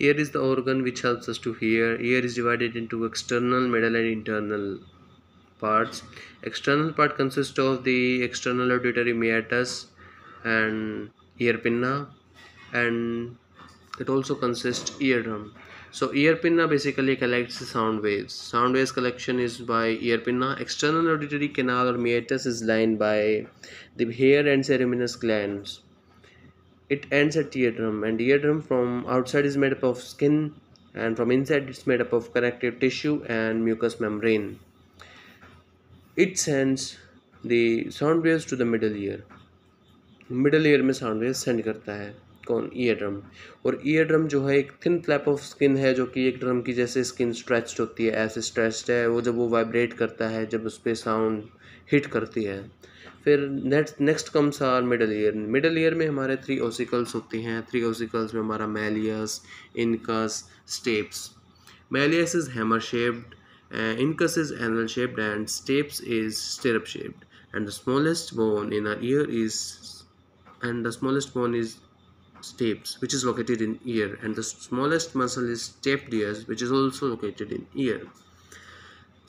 Ear is the organ which helps us to hear. Ear is divided into external, middle and internal parts. External part consists of the external auditory meatus and ear pinna, and it also consists eardrum. So ear pinna basically collects the sound waves. Sound waves collection is by ear pinna. External auditory canal or meatus is lined by the hair and ceruminous glands. It ends at eardrum, and eardrum from outside is made up of skin, and from inside it's made up of connective tissue and mucous membrane. It sends the sound waves to the middle ear. Middle ear में sound wave send करता है कौन, ear drum. और ear drum जो है एक thin flap of skin है, जो कि एक ड्रम की जैसे स्किन स्ट्रेच्ड होती है, ऐसे स्ट्रेच्ड है वो। जब वो वाइब्रेट करता है, जब उस पर साउंड हिट करती है। फिर next comes our middle ear. Middle ear में हमारे 3 ओसिकल्स होती हैं। 3 ओसिकल्स में हमारा malleus, incus, steps. Malleus is hammer shaped, incus is anal shaped, and stapes is stirrup shaped, and the smallest bone in our ear is stapes, which is located in ear, and the smallest muscle is staped ears, which is also located in ear.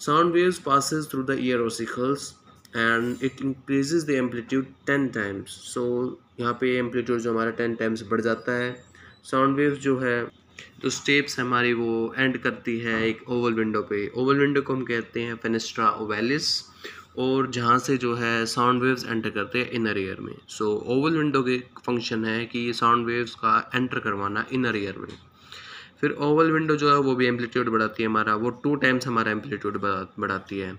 Sound waves passes through the ear ossicles and it increases the amplitude 10 times. So यहाँ पे amplitude जो हमारा 10 times बढ़ जाता है। Sound waves जो है तो स्टेप्स हमारी वो एंड करती है एक ओवल विंडो पे। ओवल विंडो को हम कहते हैं फेनेस्ट्रा ओवैलिस, और जहाँ से जो है साउंड वेव्स एंटर करते हैं इनर ईयर में। सो ओवल विंडो के फंक्शन है कि ये साउंड वेव्स का एंटर करवाना इनर ईयर में। फिर ओवल विंडो जो है वो भी एम्पलीट्यूड बढ़ाती है हमारा, वो 2 टाइम्स हमारा एम्पलीट्यूड बढ़ाती है।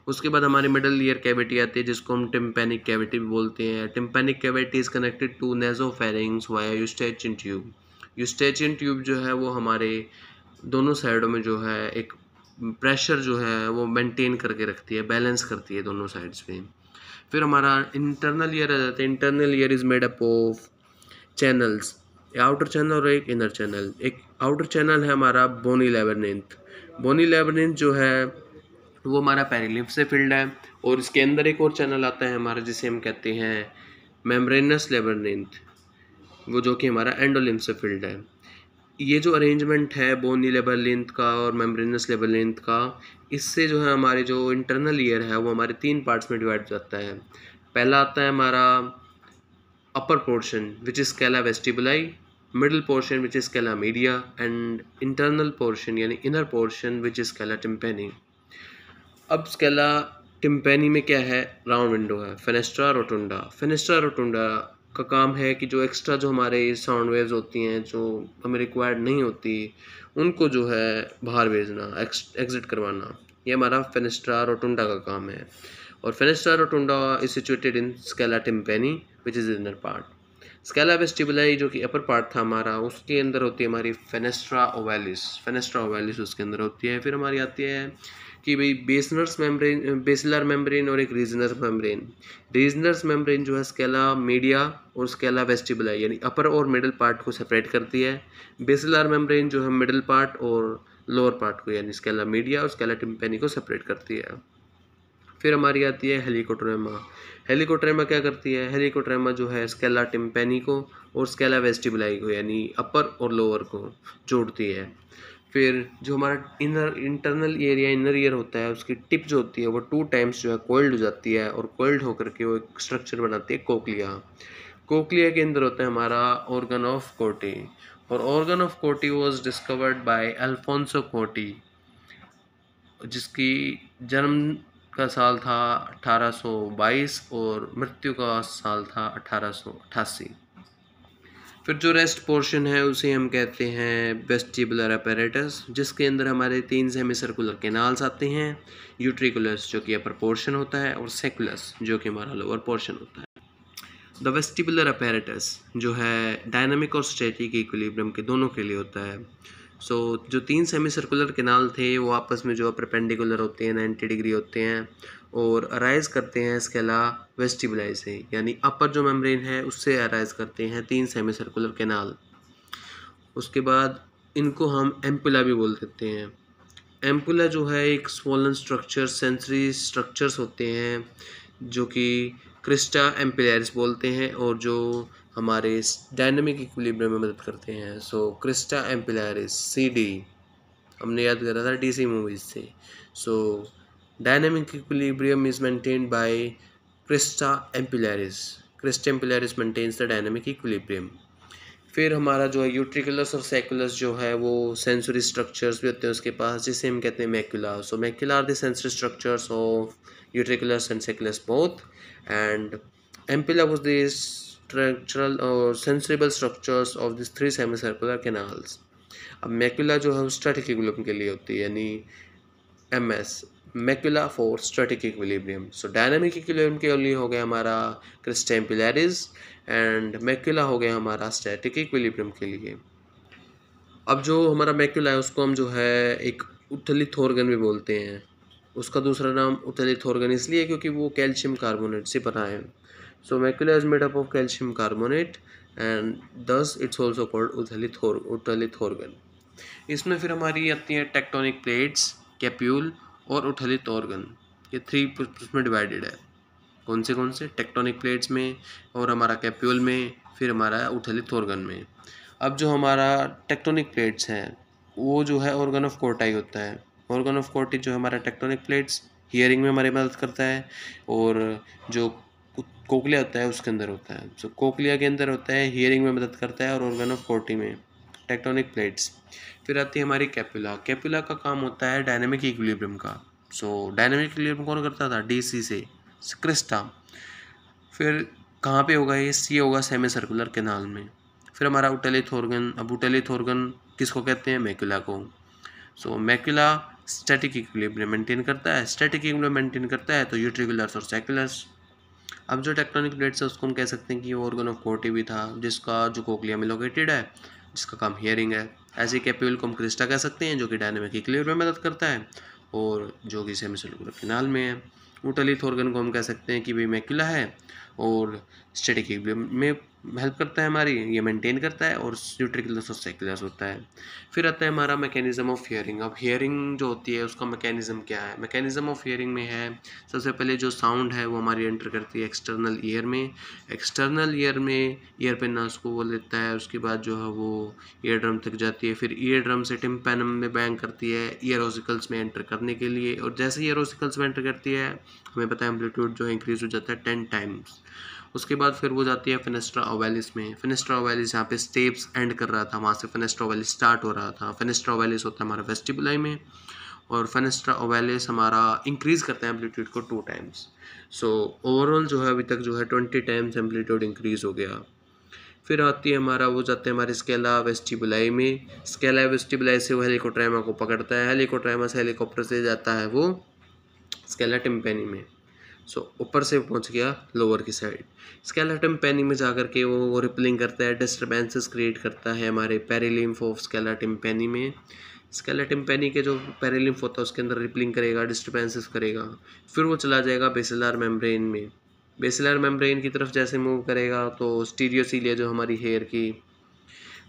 उसके बाद हमारी मिडल ईयर कैविटी आती है, जिसको हम टिम्पैनिक कैविटी भी बोलते हैं। Tympanic cavity is connected to nasopharynx via Eustachian tube. Eustachian tube जो है वो हमारे दोनों साइडों में जो है एक प्रेशर जो है वो मेंटेन करके रखती है, बैलेंस करती है दोनों साइड्स पे। फिर हमारा इंटरनल ईयर आ जाता है। Internal ear is made up of channels, outer channel और एक इनर चैनल। एक आउटर चैनल है हमारा बोनी लैबरनिंथ। बोनी लैबरनिंथ जो है वो हमारा पेरिलिम्फ से फिल्ड है, और इसके अंदर एक और चैनल आता है हमारा जिसे हम कहते हैं मेम्ब्रेनस लैबरनिंथ, वो जो कि हमारा एंडोलिम्फ से फिल्ड है। ये जो अरेंजमेंट है बोनी लेबरलिंथ का और मेम्ब्रेनस लेबरलिंथ का, इससे जो है हमारे जो इंटरनल ईयर है वो हमारे 3 पार्ट्स में डिवाइड हो जाता है। पहला आता है हमारा upper portion which is scala vestibuli, middle portion which is scala media, and internal portion यानी inner portion which is scala tympani. अब स्केला टिम्पैनी में क्या है, राउंड विंडो है, फेनेस्ट्रा रोटुंडा। फेनेस्ट्रा रोटुंडा का काम है कि जो एक्स्ट्रा जो हमारे साउंड वेव्स होती हैं जो हमें रिक्वायर्ड नहीं होती, उनको जो है बाहर भेजना, एग्जिट करवाना, ये हमारा फेनेस्ट्रा रोटुंडा का काम है। और fenestra rotunda is situated in scala tympani which is inner part. Scala vestibuli जो कि अपर पार्ट था हमारा, उसके अंदर होती है हमारी फेनेस्ट्रा ओवैलिस। फेनेस्ट्रा ओवैलिस उसके अंदर होती है। फिर हमारी आती है कि भाई बेसनर्स मेम्ब्रेन, बेसिलर मेम्ब्रेन और एक रीजनर मेम्ब्रेन। रीजनर्स मेम्ब्रेन जो है स्केला मीडिया और स्केला वेस्टिबुलाई यानी अपर और मिडिल पार्ट को सेपरेट करती है। बेसिलर मेम्ब्रेन जो है मिडिल पार्ट और लोअर पार्ट को यानी स्केला मीडिया और स्केला टिम्पैनी को सेपरेट करती है। फिर हमारी आती है हेलिकोट्रेमा। हेलिकोट्रेमा क्या करती है, हेलिकोट्रेमा जो है स्केला टिम्पैनी को और स्केला वेस्टिबुलाई को यानी अपर और लोअर को जोड़ती है। फिर जो हमारा इंटरनल ईयर या इनर ईयर होता है, उसकी टिप जो होती है वो 2 टाइम्स जो है कोल्ड हो जाती है, और कोल्ड होकर के वो एक स्ट्रक्चर बनाती है कोक्लिया। कोक्लिया के अंदर होता है हमारा ऑर्गन ऑफ कोटी, और ऑर्गन ऑफ कोटी वाज डिस्कवर्ड बाय अल्फोंसो कोटी, जिसकी जन्म का साल था 1822 और मृत्यु का साल था 1888। फिर जो रेस्ट पोर्शन है उसे हम कहते हैं वेस्टिबुलर अपैरेटस, जिसके अंदर हमारे 3 सेमी सर्कुलर कैनाल्स आते हैं। यूट्रिकुलस जो कि अपर पोर्शन होता है, और सेकुलस जो कि हमारा लोअर पोर्शन होता है। द वेस्टिबुलर अपैरेटस जो है डायनामिक और स्टैटिक इक्विलिब्रियम के दोनों के लिए होता है। सो जो 3 सेमी सर्कुलर कैनाल थे वो आपस में जो परपेंडिकुलर होते हैं, 90 डिग्री होते हैं, और अराइज करते हैं स्केला वेस्टिबुलाई से, यानी अपर जो मेम्ब्रेन है उससे अराइज करते हैं 3 सेमी सर्कुलर कैनाल। उसके बाद इनको हम एम्पुला भी बोल देते हैं। एम्पुला जो है एक स्वोलन स्ट्रक्चर, सेंसरी स्ट्रक्चर्स होते हैं जो कि क्रिस्टा एम्पिलैरिस बोलते हैं, और जो हमारे डायनेमिक इक्विलिब्रियम में मदद करते हैं। सो क्रिस्टा एम्पिलैरिस CD हमने याद करा था DC मूवीज से। So dynamic equilibrium is maintained by crista ampullaris. Crista ampullaris maintains the dynamic equilibrium. फिर हमारा जो है यूट्रिकुलस और सैकुलस जो है वो सेंसरी स्ट्रक्चर्स भी होते हैं उसके पास, जिसे हम कहते हैं macula. So macula are the sensory structures of utriculus and sacculus both, and ampulla was the structural और sensorable structures of this 3 semicircular canals. अब मैक्यूला जो है वो स्टैटिक इक्विलिब्रियम के लिए होती है, यानी MS macula for static equilibrium. So dynamic equilibrium के लिए हो गया हमारा क्रिस्टा एम्पिलैरिस, एंड मैक्यूला हो गया हमारा स्टैटिक इक्विलिब्रियम के लिए। अब जो हमारा मैक्यूला है उसको हम जो है एक उथलित ऑर्गन भी बोलते हैं। उसका दूसरा नाम उथलित ऑर्गन इसलिए क्योंकि वो कैल्शियम कार्बोनेट से बना है। So macula is made up of calcium carbonate and thus it's also called otolith organ. इसमें फिर हमारी आती है टेक्टोनिक प्लेट्स, कैप्यूल और उथलित ऑर्गन। ये 3 उसमें डिवाइडेड है। कौन से टेक्टोनिक प्लेट्स में, और हमारा कैप्यूल में, फिर हमारा उथलित ऑर्गन में। अब जो हमारा टेक्टोनिक प्लेट्स हैं वो जो है ऑर्गन ऑफ कोर्टाई होता है। ऑर्गन ऑफ कोर्टी जो हमारा टेक्टोनिक प्लेट्स हियरिंग में हमारी मदद करता है, और जो कोक्लिया होता है उसके अंदर होता है। सो कोक्लिया के अंदर होता है, हियरिंग में मदद करता है, और ऑर्गन ऑफ कोर्टी में टेक्टोनिक प्लेट्स। फिर आती है हमारी कैप्यूला। कैप्यूला का काम होता है डायनेमिक इक्विलिब्रियम का। सो डायनेमिक इक्विलिब्रियम कौन करता था? DC से क्रिस्टा। फिर कहाँ पे होगा ये होगा सेमी सर्कुलर कैनाल में। फिर हमारा उटेलिथ ऑर्गन। अब उटेलिथ ऑर्गन किसको कहते हैं? मैक्यूला को। सो मैक्यूला स्टैटिक इक्विलिब्रियम मेंटेन करता है। स्टैटिक इक्विलिब्रियम मेंटेन करता है तो यूट्रिकुलर्स और सैकुलर्स। अब जो टेक्टोनिक प्लेट्स है उसको हम कह सकते हैं कि वो ऑर्गन ऑफ कोर्टी भी था, जिसका जो कोक्लिया में लोकेटेड है, जिसका काम हियरिंग है। ऐसे कैप्यूल को हम क्रिस्टा कह सकते हैं जो कि डायनेमिक इक्विलिब्रियम में मदद करता है, और जो कि सेमी सर्कुलर कैनाल में है। उटेलिथ ऑर्गन को हम कह सकते हैं कि भाई मैक्यूला है और स्टैटिक इक्विलिब्रियम में हेल्प करता है हमारी, ये मेंटेन करता है, और यूट्रिकुलस और सैकुलस होता है। फिर आता है हमारा मैकेनिज्म ऑफ हियरिंग। अब हियरिंग जो होती है उसका मैकेनिज्म क्या है? मैकेनिज्म ऑफ हियरिंग में है सबसे पहले जो साउंड है वो हमारी एंटर करती है एक्सटर्नल ईयर में। एक्सटर्नल ईयर में ईयर पिन्ना को वो लेता है, उसके बाद जो है वो ईयर ड्रम तक जाती है। फिर ईयर ड्रम से टिम्पैनम में बैंग करती है ईयर ओसिकल्स में एंटर करने के लिए, और जैसे ईयर ओसिकल्स में एंटर करती है हमें पता है एम्पलीट्यूड जो है इंक्रीज हो जाता है 10 टाइम्स। उसके बाद फिर वो जाती है फेनेस्ट्रा ओवैलिस में। फेनेस्ट्रा ओवैलिस यहाँ पे स्टेप्स एंड कर रहा था, वहाँ से फेनेस्ट्रा ओवैलिस स्टार्ट हो रहा था। फेनेस्ट्रा ओवैलिस होता है हमारा वेस्टिबुलाई में, और फेनेस्ट्रा ओवैलिस हमारा इंक्रीज करता है एम्पलीट्यूड को 2 टाइम्स। सो ओवरऑल जो है अभी तक जो है 20 टाइम्स एम्पलीट्यूड इंक्रीज हो गया। फिर आती है हमारा वो जाते हैं हमारे स्केला वेस्टिबुलाई में। स्केला वेस्टिबुलाई से वो हेलिकोट्राइमा को पकड़ता है, हेलिकोट्राइमा से हेलीकॉप्टर से जाता है वो स्केला टिम्पैनी में। सो ऊपर से पहुंच गया लोअर की साइड। स्केला टिम्पैनी में जाकर के वो रिपलिंग करता है, डिस्टर्बेंसेस क्रिएट करता है हमारे पेरिलिम्फ ऑफ स्केला टिम्पैनी में। स्केला टिम्पैनी के जो पेरिलिम्फ होता है उसके अंदर रिपलिंग करेगा, डिस्टर्बेंसेस करेगा। फिर वो चला जाएगा बेसिलर मेम्ब्रेन में। बेसिलर मेम्ब्रेन की तरफ जैसे मूव करेगा तो स्टीरियोसीलिया जो हमारी हेयर की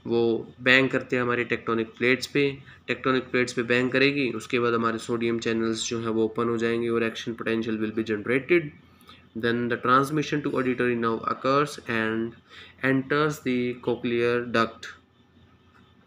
वो बैंग करते हैं हमारी टेक्टोनिक प्लेट्स पे। टेक्टोनिक प्लेट्स पे बैंग करेगी, उसके बाद हमारे सोडियम चैनल्स जो है वो ओपन हो जाएंगे और action potential will be generated. Then the transmission to auditory nerve occurs and enters the cochlear duct,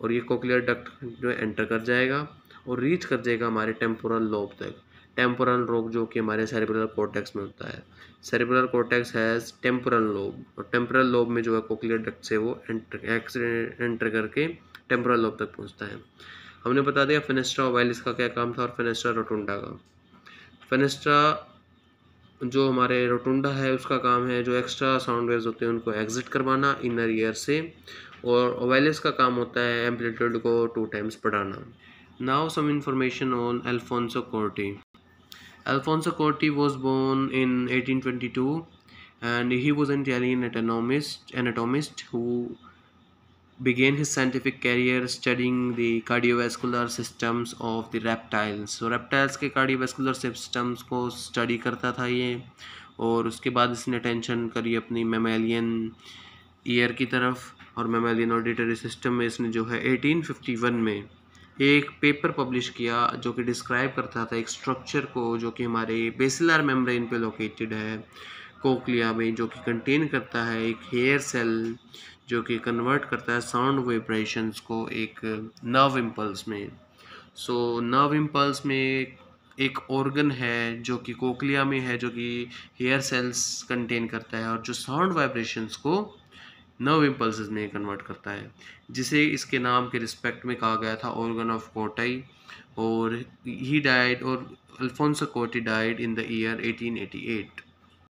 और ये कोक्लियर डक्ट जो है एंटर कर जाएगा और रीच कर जाएगा हमारे टेम्पोरल लोब तक। टेम्पोरल लोब जो कि हमारे सेरेब्रल कॉर्टेक्स में होता है। Cerebral cortex has temporal lobe, और टेम्पोरल लोब में जो है कोक्लियर डक्ट से वो एंटर करके टेम्पोरल लोब तक पहुंचता है। हमने बता दिया फेनेस्ट्रा ओवैलिस का क्या काम था और फेनेस्ट्रा रोटुंडा का। फेनेस्ट्रा जो हमारे रोटुंडा है उसका काम है जो एक्स्ट्रा साउंड वेव्स होते हैं उनको एग्जिट करवाना इनर ईयर से, और ओवैलिस का काम होता है एम्पलीट्यूड को 2 टाइम्स बढ़ाना। Now some information on Alfonso Corti. Alfonso Corti was born in 1822 and he was an Italian anatomist who began his scientific career studying the cardiovascular systems of the reptiles. So reptiles के cardiovascular systems को study करता था ये, और उसके बाद इसने attention करी अपनी mammalian ear की तरफ, और mammalian auditory system में इसने जो है 1851 में एक पेपर पब्लिश किया जो कि डिस्क्राइब करता था एक स्ट्रक्चर को जो कि हमारे बेसिलर मेम्ब्रेन पे लोकेटेड है, कोक्लिया में, जो कि कंटेन करता है एक हेयर सेल जो कि कन्वर्ट करता है साउंड वाइब्रेशंस को एक नर्व इम्पल्स में। सो नर्व इम्पल्स में एक ऑर्गन है जो कि कोक्लिया में है, जो कि हेयर सेल्स कंटेन करता है और जो साउंड वाइब्रेशंस को नर्व इम्पल्सेस में कन्वर्ट करता है, जिसे इसके नाम के रिस्पेक्ट में कहा गया था ऑर्गन ऑफ कोटाई। और ही डाइड, और अल्फोंसो कोटी डाइड इन द ईयर 1888।